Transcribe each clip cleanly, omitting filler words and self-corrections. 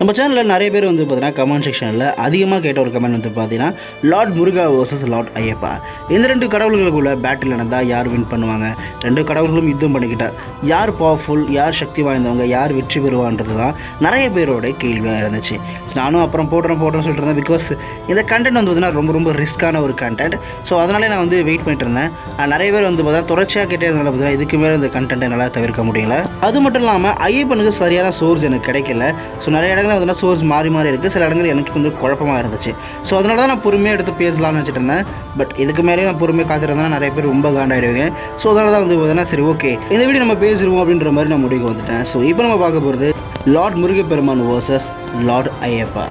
நம்ம சேனலில் நிறைய பேர் வந்து பார்த்தீங்கன்னா கமெண்ட் செக்ஷனில் அதிகமாக கேட்ட ஒரு கமெண்ட் வந்து பார்த்தீங்கன்னா லார்ட் முருகா வர்சஸ் லார்ட் ஐயப்பா. இந்த ரெண்டு கடவுள்களுக்குள்ள பேட்டில் நடந்தால் யார் வின் பண்ணுவாங்க, ரெண்டு கடவுள்களும் யுத்தம் பண்ணிக்கிட்டா யார் பவர்ஃபுல், யார் சக்தி வாய்ந்தவங்க, யார் வெற்றி பெறுவான்றது தான் நிறைய பேரோட கேள்வியாக இருந்துச்சு. நானும் அப்புறம் போடுறேன்னு சொல்லிட்டு இருந்தேன். பிகாஸ் இந்த கண்டென்ட் வந்து பார்த்தீங்கன்னா ரொம்ப ரிஸ்க்கான ஒரு கண்டென்ட். ஸோ அதனாலே நான் வந்து வெயிட் பண்ணிட்டு இருந்தேன். நிறைய பேர் வந்து பார்த்தீங்கன்னா தொடர்ச்சியாக கேட்டே இருந்தாலும் பார்த்தீங்கன்னா இதுக்கு மேலே இந்த கண்டென்ட்டை நல்லா தவிர்க்க முடியல. அது மட்டும் இல்லாமல் ஐயப்பனுக்கு சரியான சோர்ஸ் எனக்கு கிடைக்கல. ஸோ நிறைய இடங்கள் வந்து சோர்ஸ் மாறி இருக்குது. சில இடங்கள் எனக்கு கொஞ்சம் குழப்பமாக இருந்துச்சு. ஸோ அதனால தான் நான் பொறுமையாக எடுத்து பேசலாம்னு வச்சுட்டு இருந்தேன். பட் இதுக்கு மேலே நான் பொறுமையாக காத்திருந்தேன்னா நிறைய பேர் ரொம்ப காண்டாயிடுவேங்க. ஸோ அதனால தான் வந்து பார்த்தீங்கன்னா சரி ஓகே இந்த வீடியோ நம்ம பேசிடுவோம் அப்படின்ற மாதிரி நான் முடிவுக்கு வந்துட்டேன். ஸோ இப்போ நம்ம பார்க்க போகிறது லார்ட் முருகப்பெருமான் versus lord Ayyappa.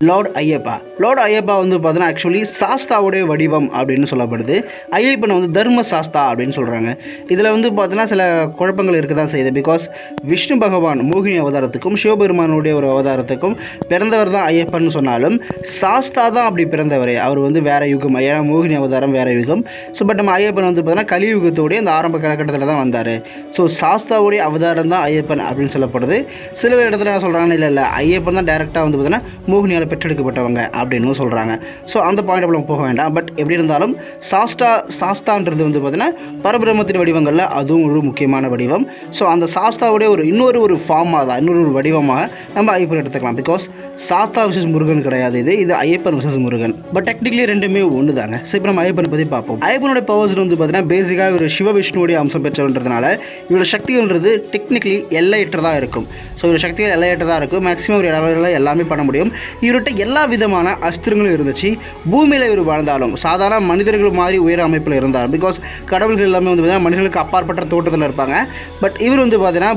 Lord Ayyappa வந்து பார்த்தீங்கன்னா ஆக்சுவலி சாஸ்தாவுடைய வடிவம் அப்படின்னு சொல்லப்படுது. ஐயப்பனை வந்து தர்ம சாஸ்தா அப்படின்னு சொல்கிறாங்க. இதில் வந்து பார்த்தீங்கன்னா சில குழப்பங்கள் இருக்க தான் செய்யுது. பிகாஸ் விஷ்ணு பகவான் மோகினி அவதாரத்துக்கும் சிவபெருமானுடைய ஒரு அவதாரத்துக்கும் பிறந்தவர் தான் ஐயப்பன் சொன்னாலும் சாஸ்தா தான் அப்படி பிறந்தவர். அவர் வந்து வேற யுகம், ஏன்னா மோகினி அவதாரம் வேற யுகம். ஸோ பட் நம்ம ஐயப்பன் வந்து பார்த்தீங்கன்னா கலியுகத்தோடைய அந்த ஆரம்ப காலகட்டத்தில் தான் வந்தார். ஸோ சாஸ்தாவுடைய அவதாரம் தான் ஐயப்பன் அப்படின்னு சொல்லப்படுது. சில இடத்துல என்ன சொல்கிறாங்கன்னா இல்லை ஐயப்பன் தான் டைரெக்டாக வந்து பார்த்தீங்கன்னா மோகினியால் பெற்றெடுக்கப்பட்டவங்க அப்படின்னு சொல்கிறாங்க. ஸோ அந்த பாயிண்ட் நம்ம போக வேண்டாம். பட் எப்படி இருந்தாலும் சாஸ்தான்றது வந்து பார்த்தீங்கன்னா பரபிரம்மத்தின் வடிவங்களில் அதுவும் ஒரு முக்கியமான வடிவம். ஸோ அந்த சாஸ்தாவுடைய இன்னொரு ஃபார்மாக தான், இன்னொரு வடிவமாக நம்ம ஐயப்பன் எடுத்துக்கலாம். பிகாஸ் சாஸ்தா விசஸ் முருகன் கிடையாது, இது Ayyappan versus Murugan. But technically ரெண்டுமே ஒன்று தாங்க. ஸோ இப்போ நம்ம ஐயப்பனை பற்றி பார்ப்போம். ஐயப்பனுடைய பவர்ஸ் வந்து பார்த்தீங்கன்னா பேசிக்காக ஒரு சிவ விஷ்ணுடைய அம்சம் பெற்றவன்றதுனால இவரோட சக்திகள்ன்றது டெக்னிக்கலி எல்லையற்றதாக இருக்கும். ஸோ இவரோட சக்திகள் எல்லையற்றதாக இருக்கும். மேக்ஸிமம் ஒரு இடங்களில் எல்லாமே பண்ண முடியும். இவர்கிட்ட எல்லா விதமான அஸ்திரங்களும் இருந்துச்சு. பூமியில் இவர் வாழ்ந்தாலும் சாதாரண மனிதர்கள் மாதிரி உயர அமைப்பில் இருந்தார். பிகாஸ் கடவுள்கள் எல்லாமே வந்து பார்த்தீங்கன்னா மனிதர்களுக்கு அப்பாற்பட்ட தோட்டத்தில் இருப்பாங்க. பட் இவர் வந்து பார்த்தீங்கன்னா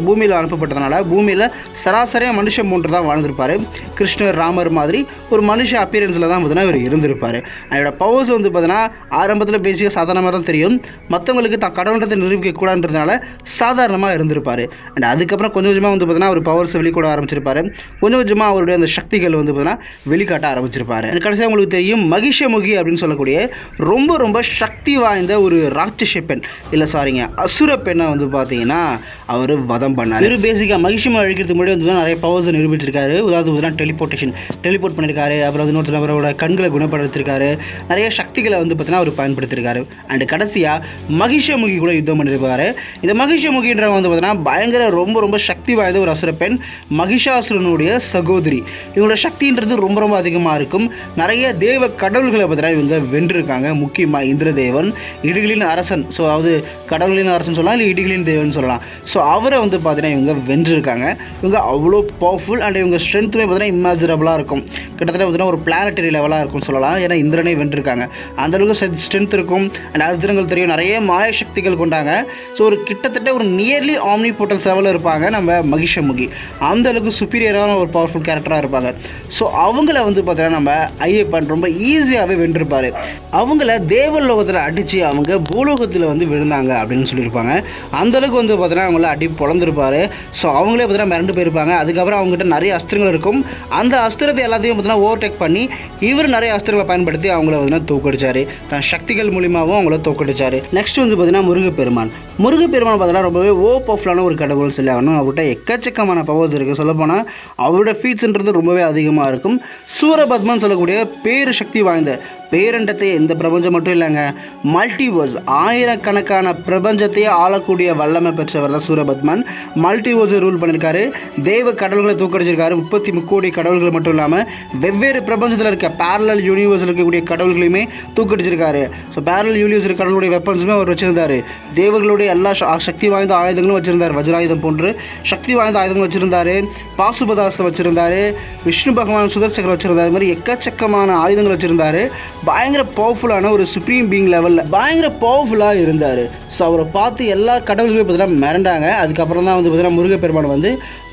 பூமியில் அனுப்பப்பட்டதுனால பூமியில் சராசரியாக மனுஷன் போன்று தான் வாழ்ந்திருப்பார். கிருஷ்ணர், ராமர் மாதிரி ஒரு மனுஷ அப்பியரன்ஸில் தான் பார்த்தீங்கன்னா இவர் இருந்திருப்பார். அவரோட பவர்ஸ் வந்து பார்த்தீங்கன்னா ஆரம்பத்தில் பேசிக்க சாதாரணமாக தான் தெரியும். மற்றவங்களுக்கு தான் கடவுளத்தை நிரூபிக்கக்கூடாதுன்றதுனால சாதாரணமாக இருந்திருப்பார். அண்ட் அதுக்கப்புறம் கொஞ்சம் கொஞ்சமாக வந்து பார்த்தீங்கன்னா அவர் பவர்ஸ் வெளிக்கூட ஆரம்பிச்சிருப்பார். கொஞ்சம் கொஞ்சமாக அவருடைய அந்த சக்திகள் வந்து பார்த்தீங்கன்னா வெளிக்காட்ட ஆரம்பிச்சிருப்பார். கடைசியாக உங்களுக்கு தெரியும் மகிஷமுகி அப்படின்னு சொல்லக்கூடிய ரொம்ப சக்தி வாய்ந்த ஒரு ராட்சச பெண், அசுர பெண்ணை வந்து பார்த்தீங்கன்னா அவர் வதம் பண்ணார். இவர் பேசிக்காக மகிஷமை அழிக்கிறதுக்கு முன்னாடி வந்து நிறைய பவர்ஸை நிரூபிச்சிருக்காரு. உதாரணத்துக்கு டெலிபோர்ட் பண்ணியிருக்காரு. அப்புறம் வந்து இன்னொருத்தர் அவரோட கண்களை குணப்படுத்திருக்காரு. நிறைய சக்திகளை வந்து பார்த்தீங்கன்னா அவர் பயன்படுத்தியிருக்காரு. அண்ட் கடைசியாக மகிஷமுகி கூட யுத்தம் பண்ணியிருப்பாரு. இந்த மகிஷமுகின்ற வந்து பார்த்தீங்கன்னா பயங்கர ரொம்ப சக்தி வாய்ந்த ஒரு அசுர பெண், மகிஷாசுரனுடைய சகோதரி. இவங்களோட சக்தின்றது ரொம்ப அதிகமாக இருக்கும். நிறைய தேவ கடவுள்களை பார்த்தீங்கன்னா இவங்க வென்றிருக்காங்க. முக்கியமாக இந்திரதேவன், இடிகளின் அரசன். ஸோ அதாவது கடவுளின் அரசன் சொல்லலாம், இல்லை இடிகளின் தேவன் சொல்லலாம். ஸோ அவரை வந்து பார்த்தீங்கன்னா இவங்க வென்றிருக்காங்க. இவங்க அவ்வளோ பவர்ஃபுல். அண்ட் இவங்க ஸ்ட்ரென்த்துமே பார்த்தீங்கன்னா இமேஜரபுளாக இருக்கும். கிட்டத்தட்ட பார்த்தீங்கன்னா ஒரு பிளானட்டரி லெவலாக இருக்கும்னு சொல்லலாம். ஏன்னா இந்திரனை வென்றிருக்காங்க. அந்தளவுக்கு ஸ்ட்ரென்த் இருக்கும். அண்ட் அஸ்திரங்கள் தெரியும், நிறைய மாய சக்திகள் கொண்டாங்க. ஸோ ஒரு கிட்டத்தட்ட ஒரு நியர்லி ஆம்னி போர்ட்டல் லெவலில் இருப்பாங்க நம்ம மகிஷமுகி. அந்த அளவுக்கு சுப்பீரியரான ஒரு பவர்ஃபுல் கேரக்டராக இருப்பாங்க. ஸோ அவங்கள வந்து பார்த்தீங்கன்னா நம்ம ஐயப்பன் ரொம்ப ஈஸியாகவே வென்றிருப்பார். அவங்கள தேவலோகத்தில் அடித்து அவங்க பூலோகத்தில் வந்து விழுந்தாங்க அப்படின்னு சொல்லியிருப்பாங்க. அந்தளவுக்கு வந்து பார்த்தீங்கன்னா அவங்கள அடி பொழந்திருப்பார். ஸோ அவங்களே பார்த்தீங்கன்னா மிரண்டு போயிருப்பாங்க. அதுக்கப்புறம் அவங்ககிட்ட நிறைய அஸ்திரங்கள் இருக்கும். அந்த அஸ்திரத்தை எல்லாத்தையும் பார்த்தீங்கன்னா ஓவர்டேக் பண்ணி இவர் நிறைய அஸ்திரங்களை பயன்படுத்தி அவங்கள பார்த்தீங்கன்னா தோக்கடிச்சார். தன் சக்திகள் மூலியமாகவும் அவங்கள தோக்கடிச்சார். நெக்ஸ்ட் வந்து பார்த்தீங்கன்னா முருகப்பெருமான் பார்த்தீங்கன்னா ரொம்பவே பவர்ஃபுல்லான ஒரு கடவுள் சொல்லி ஆகணும். அவர்கிட்ட எக்கச்சக்கமான பவர்ஸ் இருக்குது. சொல்லப்போனால் அவரோட ஃபீட்ஸ்ன்றது ரொம்பவே அதிகமாக இருக்கும். சூரபத்மன் சொல்லக்கூடிய பேரு சக்தி வாய்ந்த பேரண்டத்தை இந்த பிரபஞ்சம் மட்டும் இல்லைங்க, மல்டிவர்ஸ் ஆயிரக்கணக்கான பிரபஞ்சத்தையே ஆளக்கூடிய வல்லமை பெற்றவர் தான் சூரபத்மன். மல்டிவர்ஸை ரூல் பண்ணியிருக்காரு. தெய்வ கடவுள்களை தோக்கடிச்சிருக்காரு. 33 கோடி கடவுள்கள் மட்டும் இல்லாமல் வெவ்வேறு பிரபஞ்சத்தில் இருக்க பேரலல் யூனிவர்ஸில் இருக்கக்கூடிய கடவுள்களையுமே தூக்கடிச்சிருக்காரு. ஸோ பேரலல் யூனிவர்ஸ் கடவுளுடைய வெப்பன்ஸுமே அவர் வச்சிருந்தார். தேவர்களுடைய எல்லா சக்தி வாய்ந்த ஆயுதங்களும் வச்சிருந்தார். வஜ்ராயுதம் போன்று சக்தி வாய்ந்த ஆயுதங்கள் வச்சிருந்தார். பாசுபதாஸ்திரம் வச்சிருந்தார். விஷ்ணு பகவான் சுதர்சகர் வச்சிருந்தார். மாதிரி எக்கச்சக்கமான ஆயுதங்கள் வச்சிருந்தார். பயங்கர பவர்ஃபுல்லான ஒரு சுப்ரீம் பீயிங் லெவலில் பயங்கர பவர்ஃபுல்லாக இருந்தார். ஸோ அவரை பார்த்து எல்லா கடவுள்களுமே பார்த்தீங்கன்னா மிரண்டாங்க. அதுக்கப்புறம் தான் வந்து பார்த்தீங்கன்னா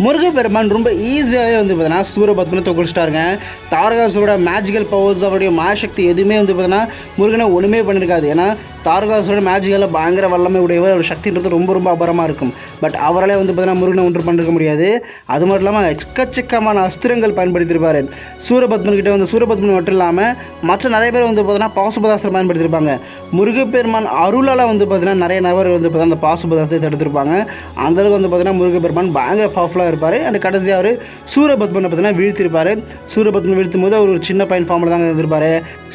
முருகப்பெருமான் ரொம்ப ஈஸியாகவே வந்து பார்த்தீங்கன்னா சூரபத்மனை தோக்கடிச்சிட்டாருங்க. தாரகாசுரோட மேஜிக்கல் பவர்ஸ், அவருடைய மாயசக்தி எதுவுமே வந்து பார்த்தீங்கன்னா முருகனை ஒன்றுமே பண்ணியிருக்காது. ஏன்னா தாரகாசுரன் மேஜிக்கில் பயங்கர வல்லமை உடையவர், ஒரு சக்தின்றது ரொம்ப ரொம்ப அபாரமாக இருக்கும். பட் அவராலே வந்து பார்த்தீங்கன்னா முருகனை ஒன்று பண்ணிருக்க முடியாது. அது மட்டும் இல்லாமல் எக்கச்சக்கமான அஸ்திரங்கள் பயன்படுத்தியிருப்பார். சூரபத்மன் கிட்டே வந்து சூரபத்மன் மட்டும் இல்லாமல் மற்ற நிறைய பேர் வந்து பார்த்தீங்கன்னா பாசுபதாஸ்திரம் பயன்படுத்தியிருப்பாங்க. முருகப்பெருமான் அருளால் வந்து பார்த்தீங்கன்னா நிறைய நபர் வந்து பார்த்தீங்கன்னா அந்த பாசுபதாஸ்திரத்தை தடுத்திருப்பாங்க. அந்தளவுக்கு வந்து பார்த்தீங்கன்னா முருகப்பெருமான் பயங்கர பவர்ஃபுல்லாக இருப்பார். அண்ட் கடைசியாக அவர் சூரபத்மனை பார்த்தீங்கன்னா வீழ்த்திருப்பார். சூரபத்மன் வீழ்த்தும் போது அவர் ஒரு சின்ன பையன் ஃபார்மில் தாங்க இருந்திருப்பார்.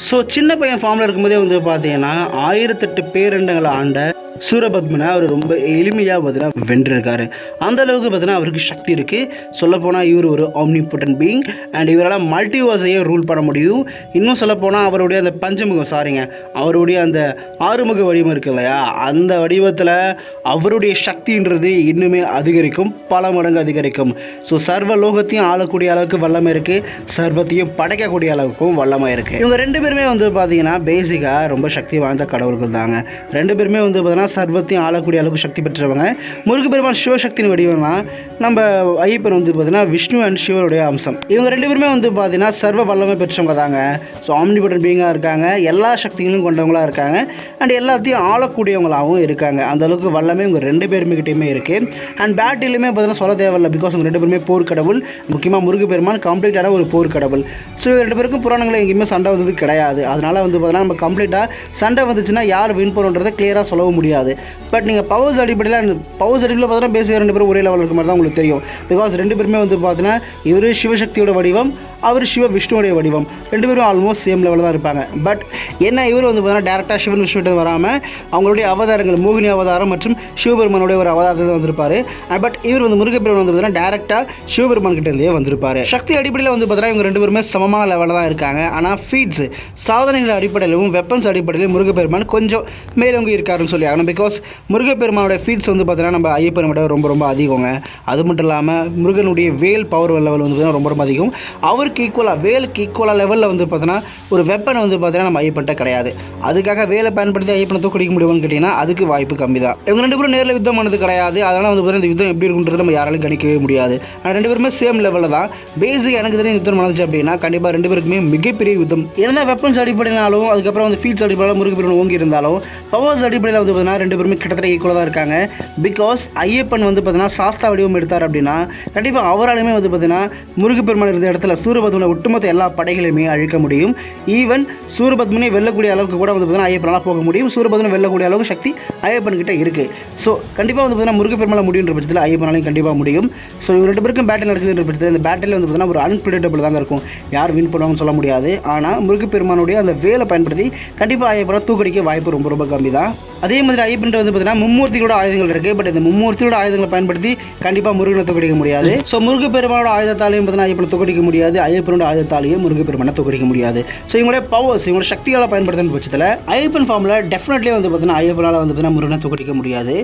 ஸோ சின்ன பையன் ஃபார்மில் இருக்கும்போதே வந்து பார்த்தீங்கன்னா 1008 பேரண்டங்களை ஆண்ட சூரபத்மனை அவர் ரொம்ப எளிமையாக பார்த்தீங்கன்னா வென்றிருக்காரு. அந்த அளவுக்கு பார்த்தீங்கன்னா அவருக்கு சக்தி இருக்குது. சொல்லப்போனால் இவர் ஒரு ஆம்னிபொட்டன்ட் பீயிங் அண்ட் இவரால் மல்டிவர்ஸையே ரூல் பண்ண முடியும். இன்னும் சொல்லப்போனால் அவருடைய அந்த அவருடைய அந்த ஆறுமுக வடிவம் இருக்கு இல்லையா, அந்த வடிவத்தில் அவருடைய சக்தின்றது இன்னுமே அதிகரிக்கும், பல மடங்கு அதிகரிக்கும். ஸோ சர்வ லோகத்தையும் ஆளக்கூடிய அளவுக்கு வல்லமை இருக்குது, சர்வத்தையும் படைக்கக்கூடிய அளவுக்கும் வல்லமை இருக்குது. இவங்க ரெண்டு பேருமே வந்து பார்த்தீங்கன்னா பேசிக்காக ரொம்ப சக்தி வாய்ந்த கடவுள்கள் தாங்க. ரெண்டு பேருமே வந்து பார்த்தீங்கன்னா சர்வத்தையும் ஆளக்கூடிய அளவுக்கு சக்தி பெற்றவங்க. முருகப்பெருமான் சிவசக்தியின் வடிவம்னா நம்ம ஐயப்பன் வந்து பார்த்தீங்கன்னா விஷ்ணு அண்ட் சிவருடைய அம்சம். இவங்க ரெண்டு பேருமே வந்து பார்த்தீங்கன்னா சர்வ வல்லமை பெற்றவங்க தாங்க. ஸோ ஆம்னிபொட்டன்ட் பீயிங்காக இருக்காங்க, எல்லா சக்திகளும் கொண்டவங்களாக இருக்காங்க அண்ட் எல்லாத்தையும் ஆளக்கூடியவங்களாகவும் இருக்காங்க. அந்த அளவுக்கு வல்லமை இவங்க ரெண்டு பேருமே கிட்டேயுமே இருக்குது. அண்ட் பேட்டிலுமே பார்த்தீங்கன்னா சொல்ல தேவையில்லை, பிகாஸ் இவங்க ரெண்டு பேருமே போர் கடவுள். முக்கியமாக முருகப்பெருமான் கம்ப்ளீட்டான ஒரு போர் கடவுள். ஸோ இவங்க ரெண்டு பேருக்கும் புராணங்களில் எங்கேயுமே சண்டை வந்தது கிடையாது. அதனால் வந்து பார்த்தீங்கன்னா நம்ம கம்ப்ளீட்டாக சண்டை வந்துச்சுன்னா யார் வின் பண்ணுறதை கிளியராக சொல்லவும் முடியாது. பட் நீங்கள் பவர்ஸ் அடிப்படையில் பார்த்தீங்கன்னா பேசிக்க ரெண்டு பேரும் ஒரே லெவலில் இருக்க மாதிரி தான் உங்களுக்கு தெரியும். பிகாஸ் ரெண்டு பேருமே வந்து பார்த்தீங்கன்னா இவர் சிவசக்தியோட வடிவம், அவர் விஷ்ணுவோடைய வடிவம். ரெண்டு பேரும் ஆல்மோஸ்ட் சேம் லெவலில் தான் இருப்பாங்க. பட் என்ன இவர் வந்து பார்த்தீங்கன்னா டேரெக்டாக சிவன் விஷ்ணுகிட்ட வராமல் அவங்களுடைய அவதாரங்கள் மோகினி அவதாரம் மற்றும் சிவபெருமானுடைய ஒரு அவதாரத்தில் வந்திருப்பார். பட் இவர் வந்து முருகப்பெருமான் வந்து பார்த்தீங்கன்னா டேரெக்டாக சிவபெருமான் கிட்டேருந்தே வந்திருப்பார். சக்தி அடிப்படையில் வந்து பார்த்தீங்கன்னா இவங்க ரெண்டு பேருமே சமமான லெவலில் தான் இருக்காங்க. ஆனால் ஃபீட்ஸ் சாதனைகள் அடிப்படையிலும் வெப்பன்ஸ் அடிப்படையிலும் முருகப்பெருமான் கொஞ்சம் மேலவங்க இருக்காருன்னு சொல்லி ஆகணும். பிகாஸ் முருகப்பெருமானோட ஃபீட்ஸ் வந்து பார்த்தீங்கன்னா நம்ம ஐயப்பனை விட ரொம்ப ரொம்ப அதிகங்க. அது மட்டும் இல்லாமல் முருகனுடைய வேல் பவர் லெவல் வந்து ரொம்ப ரொம்ப அதிகம். அவருக்கு வேலுக்கு ஈக்குவலாக லெவலில் வந்து பார்த்தீங்கன்னா ஒரு வெப்பனை வந்து பார்த்தீங்கன்னா நம்ம ஐயப்பன்ட்ட கிடையாது. அதுக்காக வேலை பயன்படுத்தி ஐயப்பனை தூக்கடிக்க முடியும்னு கேட்டிங்கன்னா அதுக்கு வாய்ப்பு கம்மி தான். இவங்க ரெண்டு பேரும் நேரில் யுத்தம் பண்ணது கிடையாது. அதனால் வந்து பார்த்தீங்கன்னா இந்த யுத்தம் எப்படி இருக்குன்றது நம்ம யாராலும் கணிக்கவே முடியாது. ஆனால் ரெண்டு பேருமே சேம் லெவலில் தான். பேசிக் எனக்கு தெரியும் யுத்தம் நடந்துச்சு அப்படின்னா கண்டிப்பாக ரெண்டு பேருக்குமே மிகப்பெரிய யுத்தம். என்ன வெப்பன்ஸ் அடிப்படையினாலும் அதுக்கப்புறம் வந்து ஃபீட்ஸ் அடிப்படையில் முருகப்பெருமான் ஓங்கி இருந்தாலும் பவர்ஸ் அடிப்படையில் வந்து பார்த்தீங்கன்னா ரெண்டு பேருமே கிட்டத்தட்ட ஈக்குவலாக தான் இருக்காங்க. பிகாஸ் ஐயப்பன் வந்து பார்த்தீங்கன்னா சாஸ்தா வடிவம் எடுத்தார் அப்படின்னா கண்டிப்பாக அவராலுமே வந்து பார்த்தீங்கன்னா முருகப்பெருமான் இருந்த இடத்துல சூரபத்மனை ஒட்டுமொத்த எல்லா படைகளையுமே அழிக்க முடியும். ஈவன் சூரபத்மனை வெல்லக்கூடிய அளவுக்கு கூட வந்து பார்த்தீங்கன்னா ஐயப்பனால் போக முடியும். சூரபத்மனை வெல்லக்கூடிய அளவுக்கு சக்தி ஐயப்பன் கிட்ட இருக்குது. ஸோ கண்டிப்பாக வந்து பார்த்தீங்கன்னா முருகப்பெருமாள் முடியுன்ற பட்சத்தில் ஐயப்பனாலையும் கண்டிப்பாக முடியும். ஸோ இவங்க ரெண்டு பேருக்கும் பேட்டில் நடக்குதுன்ற பட்சத்தில் இந்த பேட்டில் வந்து பார்த்தீங்கன்னா ஒரு அன்பிரிடிக்டபிள் தாங்க இருக்கும். யார் வின் பண்ணுவாங்கன்னு சொல்ல முடியாது. ஆனால் முருகப்பெருமானுடைய அந்த வேலை பயன்படுத்தி கண்டிப்பாக ஐயப்பனை தூக்கடிக்க வாய்ப்பு ரொம்ப ரொம்ப கம்மி தான். அதே மாதிரி ஐயப்பன் வந்து பார்த்தீங்கன்னா மும்மூர்த்திகளோட ஆயுதங்கள் இருக்குது. பட் இந்த மும்மூர்த்தியோட ஆயுதங்களை பயன்படுத்தி கண்டிப்பாக முருகனை தூக்கடிக்க முடியாது. ஸோ முருகப்பெருமானோட ஆயுதத்தாலையும் பார்த்தீங்கன்னா ஐயப்பனை தூக்கடிக்க முடியாது, ஐயப்பனோட ஆயுதத்தாலையும் முருகப்பெருமானை தூக்கடிக்க முடியாது. ஸோ இவங்களுடைய பவர்ஸ் இவங்களோட சக்திகளை பயன்படுத்தும் பட்சத்தில் ஐயப்பன் ஃபார்மில் டெஃபினெட்லி வந்து பார்த்தீங்கன்னா ஐயப்பனால் வந்து பார்த்தீங்கன்னா முருகனை தூக்கடிக்க முடியாது.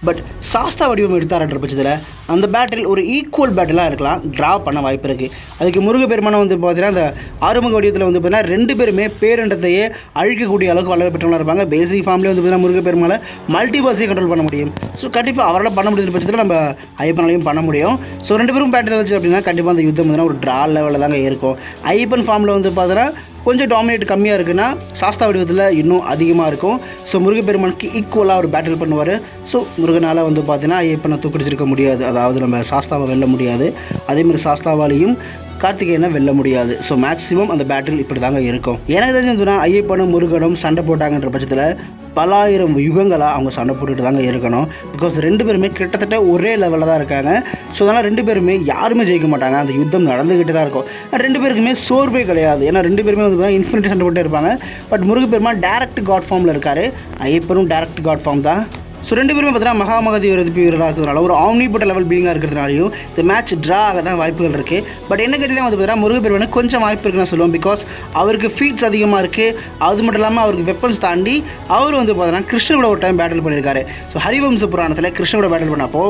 பட் சாஸ்தா வடிவம் எடுத்தார்ன்ற பட்சத்தில் அந்த பேட்டில் ஒரு ஈக்குவல் பேட்டிலாக இருக்கலாம், ட்ரா பண்ண வாய்ப்பு இருக்குது. அதுக்கு முருகப்பெருமானை வந்து பார்த்தீங்கன்னா அந்த ஆறுமுக வடிவத்தில் வந்து பார்த்தீங்கன்னா ரெண்டு பேருமே பேரண்டத்தையே அழிக்கக்கூடிய அளவுக்கு வளர பெற்றவங்களாக இருப்பாங்க. பேசிக் ஃபார்ம்லேயே வந்து பார்த்தீங்கன்னா முருகப்பெருமானை மல்டிவர்ஸையும் கண்ட்ரோல் பண்ண முடியும். ஸோ கண்டிப்பாக அவரால் பண்ண முடியுற பட்சத்தில் நம்ம ஐயப்பனாலையும் பண்ண முடியும். ஸோ ரெண்டு பேரும் பேட்டில் வச்சு அப்படின்னா கண்டிப்பாக அந்த யுத்தம் வந்து ஒரு ட்ரா லெவலில் தாங்க இருக்கும். ஐயப்பன் ஃபார்மில் வந்து பார்த்தீங்கன்னா கொஞ்சம் டாமினேட் கம்மியாக இருக்குன்னா சாஸ்தா வடிவத்தில் இன்னும் அதிகமாக இருக்கும். ஸோ முருகப்பெருமானுக்கு ஈக்குவலாக ஒரு பேட்டில் பண்ணுவார். ஸோ முருகனால் வந்து பார்த்தீங்கன்னா ஐயப்பனை தூக்கடிச்சிருக்க முடியாது, அதாவது நம்ம சாஸ்தாவை வெல்ல முடியாது. அதேமாதிரி சாஸ்தாவாலையும் கார்த்திகேயனை வெல்ல முடியாது. ஸோ மேக்ஸிமம் அந்த பேட்டில் இப்படி தாங்க இருக்கும். எனக்கு தெரிஞ்சதுன்னா ஐயப்பனும் முருகனும் சண்டை போட்டாங்கன்ற பட்சத்தில் பலாயிரம் யுகங்களாக அவங்க சண்டை போட்டுட்டு தாங்க இருக்கணும். பிகாஸ் ரெண்டு பேருமே கிட்டத்தட்ட ஒரே லெவலில் தான் இருக்காங்க. ஸோ அதனால் ரெண்டு பேருமே யாருமே ஜெயிக்க மாட்டாங்க. அந்த யுத்தம் நடந்துக்கிட்டு தான் இருக்கும். ரெண்டு பேருக்குமே சோர்வே கிடையாது. ஏன்னா ரெண்டு பேருமே வந்து இன்ஃபினிட்டி சண்டை போட்டு இருப்பாங்க. பட் முருகப்பெருமான் டேரக்ட் காட் ஃபார்மில் இருக்கார், ஐயப்பனும் டேரக்ட் காட் ஃபார்ம் தான். ஸோ ரெண்டு பேருமே பார்த்தீங்கன்னா மகாமகதி எதிர்ப்பு வீரராக இருக்கிறதுனால ஒரு ஆம்னிபொட்டன்ட் லெவல் பீயிங்காக இருக்கிறதுனாலையும் இந்த மேட்ச் ட்ரா ஆக தான் வாய்ப்புகள் இருக்குது. பட் என்ன கேட்டிங்கன்னா வந்து பார்த்தீங்கன்னா முருகப்பெருமானுக்கு கொஞ்சம் வாய்ப்பு இருக்குன்னு சொல்லுவோம். பிகாஸ் அவருக்கு ஃபீட்ஸ் அதிகமாக இருக்குது. அது மட்டும் இல்லாமல் அவருக்கு வெப்பன்ஸ் தாண்டி அவர் வந்து பார்த்தீங்கன்னா கிருஷ்ணரோட ஒரு டைம் பேட்டில் பண்ணியிருக்காரு. ஸோ ஹரிவம்ச புராணத்தில் கிருஷ்ணரோட பேட்டில் பண்ணப்போ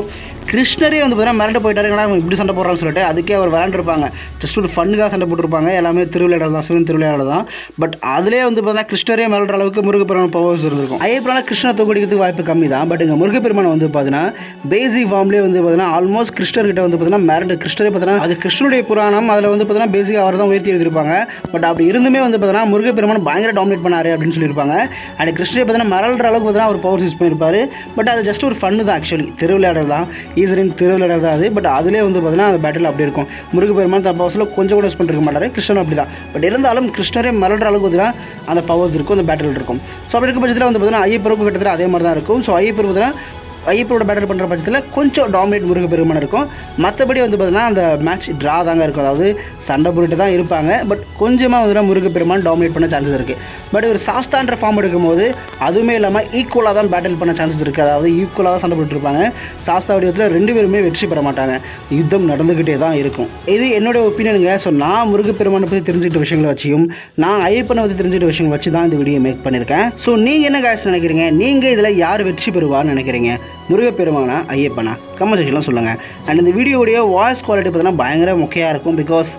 கிருஷ்ணரே வந்து பார்த்தீங்கன்னா மிரண்டு போயிட்டாருங்கன்னா இப்படி சண்டை போடுறான்னு சொல்லிட்டு அதுக்கே அவர் விளாண்டுருப்பாங்க. ஜஸ்ட் ஒரு ஃபன்னுக்காக சண்டை போட்டிருப்பாங்க. எல்லாமே திருவிளையாடல் தான், சிவன் திருவிளையாடல் தான். பட் அதிலே வந்து பார்த்தீங்கன்னா கிருஷ்ணரே மிரட்டுற அளவுக்கு முருகப்பெருமான் பவர்ஸ் இருந்திருக்கும். ஐயப்பனால கிருஷ்ணனை தூக்கடிக்கிறதுக்கு வாய்ப்பு கம்மி தான். இருக்கலாம். பட் இங்கே முருகப்பெருமான் வந்து பார்த்தீங்கன்னா பேசிக் ஃபார்ம்லேயே வந்து பார்த்தீங்கன்னா ஆல்மோஸ்ட் கிருஷ்ணர்கிட்ட வந்து பார்த்தீங்கன்னா மேரட் கிருஷ்ணரே பார்த்தீங்கன்னா அது கிருஷ்ணனுடைய புராணம், அதில் வந்து பார்த்தீங்கன்னா பேசிக் அவர் தான் உயர்த்தி எழுதியிருப்பாங்க. பட் அப்படி இருந்துமே வந்து பார்த்தீங்கன்னா முருகப்பெருமான் பயங்கர டாமினேட் பண்ணாரு அப்படின்னு சொல்லியிருப்பாங்க. அண்ட் கிருஷ்ணரே பார்த்தீங்கன்னா மிரள்ற அளவுக்கு பார்த்தீங்கன்னா அவர் பவர் யூஸ் பண்ணியிருப்பாரு. பட் அது ஜஸ்ட் ஒரு ஃபன்னு தான், ஆக்சுவலி திருவிளையாடல் தான், ஈஸ்வரின் திருவிளையாடல் தான் அது. பட் அதிலே வந்து பார்த்தீங்கன்னா அந்த பேட்டில் அப்படி இருக்கும். முருகப்பெருமான் தன் பவர்ஸில் கொஞ்சம் கூட யூஸ் பண்ணிருக்க மாட்டார், கிருஷ்ணன் அப்படி தான். பட் இருந்தாலும் கிருஷ்ணரே மிரள்ற அளவுக்கு பார்த்தீங்கன்னா அந்த பவர்ஸ் இருக்கும், அந்த பேட்டில் இருக்கும். ஸோ அப்படி இருக்க பட்சத்தில் வந்து பார்த்தீங்கன்னா ஐயப்பருக்கும் கிட்டத்தட்ட அதே மாதிரி தான் இருக்கும். ஸோ ஐயப்பர் பார்த்தீங்கன்னா ஐயப்பரோட பேட்டில் பண்ணுற பட்சத்தில் கொஞ்சம் டாமினேட் முருகப்பெருமான் இருக்கும். மற்றபடி வந்து பார்த்தீங்கன்னா அந்த மேட்ச் ட்ரா தாங்க இருக்கும். அதாவது சண்டை போட்டு தான் இருப்பாங்க. பட் கொஞ்சமாக வந்து முருகப்பெருமான் டாமினேட் பண்ண சான்சஸ் இருக்குது. பட் ஒரு சாஸ்தான்ற ஃபார்ம் எடுக்கும்போது அதுவுமே இல்லாமல் ஈக்குவலாக தான் பேட்டில் பண்ண சான்சஸ் இருக்குது. அதாவது ஈக்குவலாக தான் சண்டை போட்டுருப்பாங்க. சாஸ்தா வடிவத்தில் 2 பேருமே வெற்றி பெற மாட்டாங்க. யுத்தம் நடந்துக்கிட்டே தான் இருக்கும். இது என்னோட ஒப்பீனியனுங்க. ஸோ நான் முருகப்பெருமானை பற்றி தெரிஞ்சுக்கிட்ட விஷயங்களை வச்சியும் நான் ஐயப்பனை பற்றி தெரிஞ்சுக்கிட்ட விஷயங்கள் வச்சு தான் இந்த வீடியோ மேக் பண்ணியிருக்கேன். ஸோ நீங்கள் என்ன காசு நினைக்கிறீங்க? நீங்கள் இதில் யார் வெற்றி பெறுவார்னு நினைக்கிறீங்க? முருகப்பெருமானா ஐயப்பனா? கமெண்ட் செக்ஷன்லாம் சொல்லுங்கள். அண்ட் இந்த வீடியோடைய வாய்ஸ் குவாலிட்டி பார்த்தீங்கன்னா பயங்கர முக்கியமாக இருக்கும். பிகாஸ்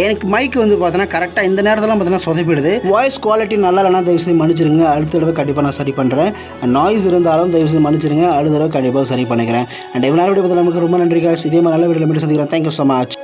எனக்கு மைக் வந்து பார்த்தீங்கன்னா கரெக்டாக இந்த நேரத்தில் பார்த்தீங்கன்னா சொதப்பிடுது. வாய்ஸ் குவாலிட்டி நல்லா இல்லைனா தயவுசெய்து மன்னிச்சிருங்க. அடுத்த தடவை கண்டிப்பாக நான் சரி பண்ணுறேன். நாய்ஸ் இருந்தாலும் தயவுசெய்து மன்னிச்சிருங்க. அடுத்த தடவை கண்டிப்பாக சரி பண்ணிக்கிறேன். அண்ட் இவ்வளோ வீடியோ பார்த்து நமக்கு ரொம்ப நன்றி காய்ஸ். இதே மாதிரி நல்ல வீடியோவில் மட்டும் சந்திக்கிறேன். Thank you so much.